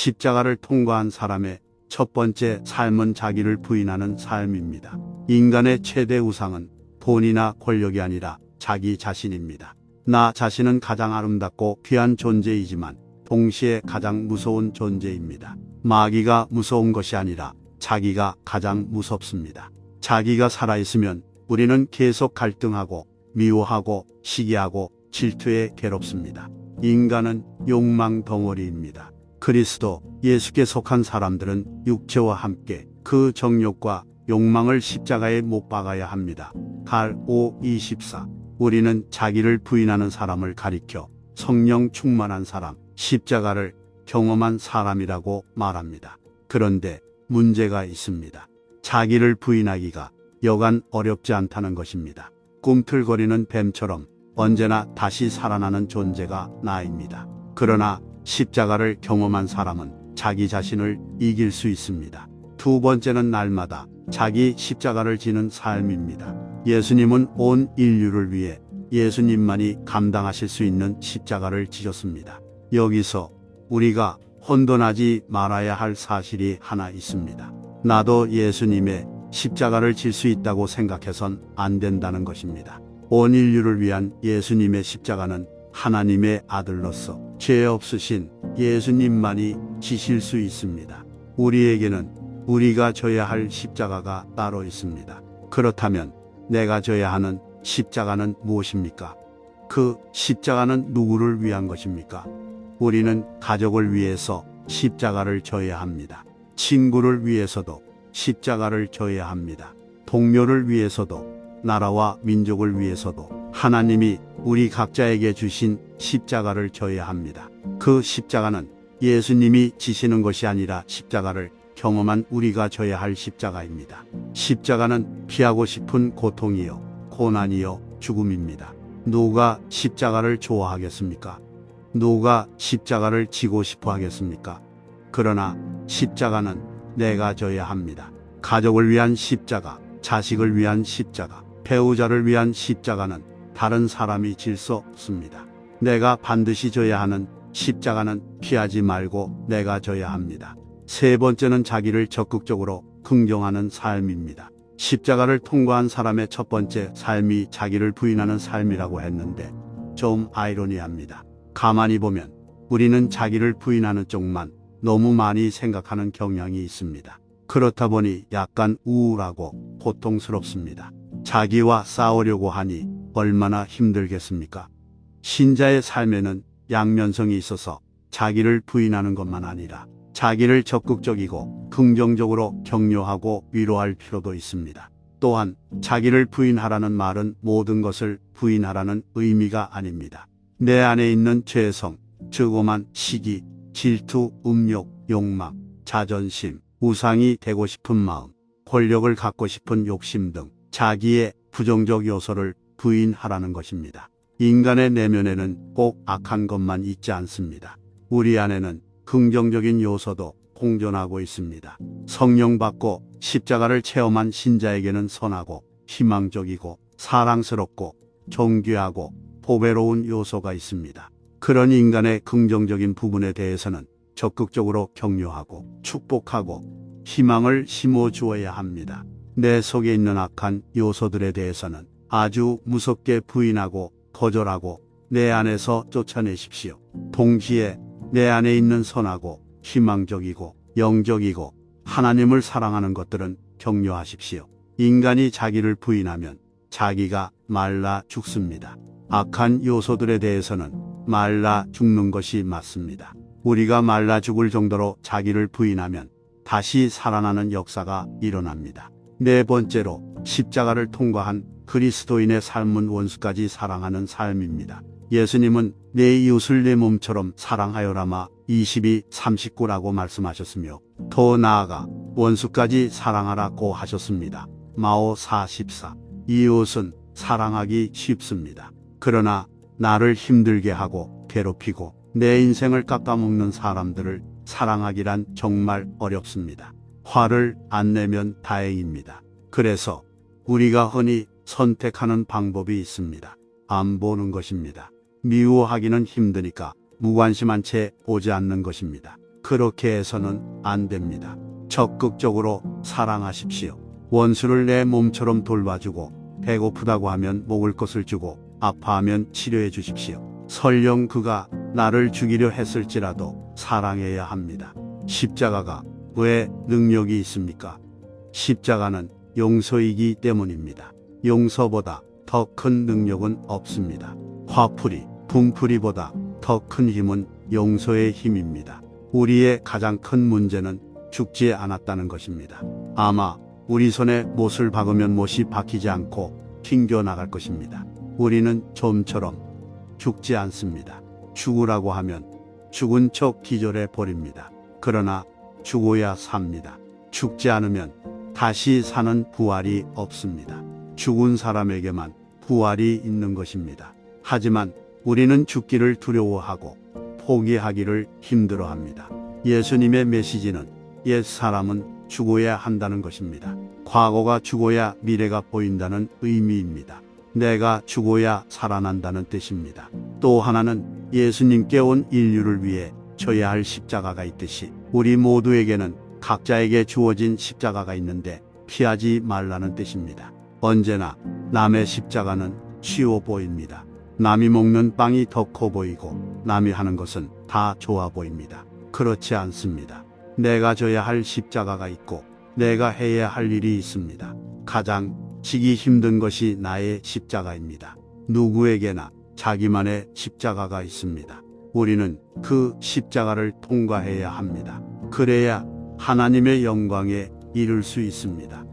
십자가를 통과한 사람의 첫 번째 삶은 자기를 부인하는 삶입니다. 인간의 최대 우상은 돈이나 권력이 아니라 자기 자신입니다. 나 자신은 가장 아름답고 귀한 존재이지만 동시에 가장 무서운 존재입니다. 마귀가 무서운 것이 아니라 자기가 가장 무섭습니다. 자기가 살아있으면 우리는 계속 갈등하고 미워하고 시기하고 질투에 괴롭습니다. 인간은 욕망 덩어리입니다. 그리스도 예수께 속한 사람들은 육체와 함께 그 정욕과 욕망을 십자가에 못 박아야 합니다. 갈 5:24 우리는 자기를 부인하는 사람을 가리켜 성령 충만한 사람, 십자가를 경험한 사람이라고 말합니다. 그런데 문제가 있습니다. 자기를 부인하기가 여간 어렵지 않다는 것입니다. 꿈틀거리는 뱀처럼 언제나 다시 살아나는 존재가 나입니다. 그러나 십자가를 경험한 사람은 자기 자신을 이길 수 있습니다. 두 번째는 날마다 자기 십자가를 지는 삶입니다. 예수님은 온 인류를 위해 예수님만이 감당하실 수 있는 십자가를 지셨습니다. 여기서 우리가 혼돈하지 말아야 할 사실이 하나 있습니다. 나도 예수님의 십자가를 질 수 있다고 생각해선 안 된다는 것입니다. 온 인류를 위한 예수님의 십자가는 하나님의 아들로서 죄 없으신 예수님만이 지실 수 있습니다. 우리에게는 우리가 져야 할 십자가가 따로 있습니다. 그렇다면 내가 져야 하는 십자가는 무엇입니까? 그 십자가는 누구를 위한 것입니까? 우리는 가족을 위해서 십자가를 져야 합니다. 친구를 위해서도 십자가를 져야 합니다. 동료를 위해서도, 나라와 민족을 위해서도 하나님이 우리 각자에게 주신 십자가를 져야 합니다. 그 십자가는 예수님이 지시는 것이 아니라 십자가를 경험한 우리가 져야 할 십자가입니다. 십자가는 피하고 싶은 고통이요, 고난이요, 죽음입니다. 누가 십자가를 좋아하겠습니까? 누가 십자가를 지고 싶어 하겠습니까? 그러나 십자가는 내가 져야 합니다. 가족을 위한 십자가, 자식을 위한 십자가, 배우자를 위한 십자가는 다른 사람이 질 수 없습니다. 내가 반드시 져야 하는 십자가는 피하지 말고 내가 져야 합니다. 세 번째는 자기를 적극적으로 긍정하는 삶입니다. 십자가를 통과한 사람의 첫 번째 삶이 자기를 부인하는 삶이라고 했는데 좀 아이러니합니다. 가만히 보면 우리는 자기를 부인하는 쪽만 너무 많이 생각하는 경향이 있습니다. 그렇다 보니 약간 우울하고 고통스럽습니다. 자기와 싸우려고 하니 얼마나 힘들겠습니까? 신자의 삶에는 양면성이 있어서 자기를 부인하는 것만 아니라 자기를 적극적이고 긍정적으로 격려하고 위로할 필요도 있습니다. 또한 자기를 부인하라는 말은 모든 것을 부인하라는 의미가 아닙니다. 내 안에 있는 죄성, 즉 오만, 시기, 질투, 음욕, 욕망, 자존심, 우상이 되고 싶은 마음, 권력을 갖고 싶은 욕심 등 자기의 부정적 요소를 부인하라는 것입니다. 인간의 내면에는 꼭 악한 것만 있지 않습니다. 우리 안에는 긍정적인 요소도 공존하고 있습니다. 성령 받고 십자가를 체험한 신자에게는 선하고 희망적이고 사랑스럽고 존귀하고 보배로운 요소가 있습니다. 그런 인간의 긍정적인 부분에 대해서는 적극적으로 격려하고 축복하고 희망을 심어주어야 합니다. 내 속에 있는 악한 요소들에 대해서는 아주 무섭게 부인하고 거절하고 내 안에서 쫓아내십시오. 동시에 내 안에 있는 선하고 희망적이고 영적이고 하나님을 사랑하는 것들은 격려하십시오. 인간이 자기를 부인하면 자기가 말라 죽습니다. 악한 요소들에 대해서는 말라 죽는 것이 맞습니다. 우리가 말라 죽을 정도로 자기를 부인하면 다시 살아나는 역사가 일어납니다. 네 번째로 십자가를 통과한 그리스도인의 삶은 원수까지 사랑하는 삶입니다. 예수님은 내 이웃을 내 몸처럼 사랑하여라마 22:39라고 말씀하셨으며 더 나아가 원수까지 사랑하라고 하셨습니다. 마오 4:14 이웃은 사랑하기 쉽습니다. 그러나 나를 힘들게 하고 괴롭히고 내 인생을 깎아먹는 사람들을 사랑하기란 정말 어렵습니다. 화를 안 내면 다행입니다. 그래서 우리가 흔히 선택하는 방법이 있습니다. 안 보는 것입니다. 미워하기는 힘드니까 무관심한 채 보지 않는 것입니다. 그렇게 해서는 안 됩니다. 적극적으로 사랑하십시오. 원수를 내 몸처럼 돌봐주고 배고프다고 하면 먹을 것을 주고 아파하면 치료해 주십시오. 설령 그가 나를 죽이려 했을지라도 사랑해야 합니다. 십자가가 왜 능력이 있습니까? 십자가는 용서이기 때문입니다. 용서보다 더 큰 능력은 없습니다. 화풀이, 분풀이보다 더 큰 힘은 용서의 힘입니다. 우리의 가장 큰 문제는 죽지 않았다는 것입니다. 아마 우리 손에 못을 박으면 못이 박히지 않고 튕겨 나갈 것입니다. 우리는 좀처럼 죽지 않습니다. 죽으라고 하면 죽은 척 기절해 버립니다. 그러나 죽어야 삽니다. 죽지 않으면 다시 사는 부활이 없습니다. 죽은 사람에게만 부활이 있는 것입니다. 하지만 우리는 죽기를 두려워하고 포기하기를 힘들어합니다. 예수님의 메시지는 옛 사람은 죽어야 한다는 것입니다. 과거가 죽어야 미래가 보인다는 의미입니다. 내가 죽어야 살아난다는 뜻입니다. 또 하나는 예수님께 온 인류를 위해 져야 할 십자가가 있듯이 우리 모두에게는 각자에게 주어진 십자가가 있는데 피하지 말라는 뜻입니다. 언제나 남의 십자가는 쉬워 보입니다. 남이 먹는 빵이 더 커 보이고 남이 하는 것은 다 좋아 보입니다. 그렇지 않습니다. 내가 져야 할 십자가가 있고 내가 해야 할 일이 있습니다. 가장 지기 힘든 것이 나의 십자가입니다. 누구에게나 자기만의 십자가가 있습니다. 우리는 그 십자가를 통과해야 합니다. 그래야 하나님의 영광에 이를 수 있습니다.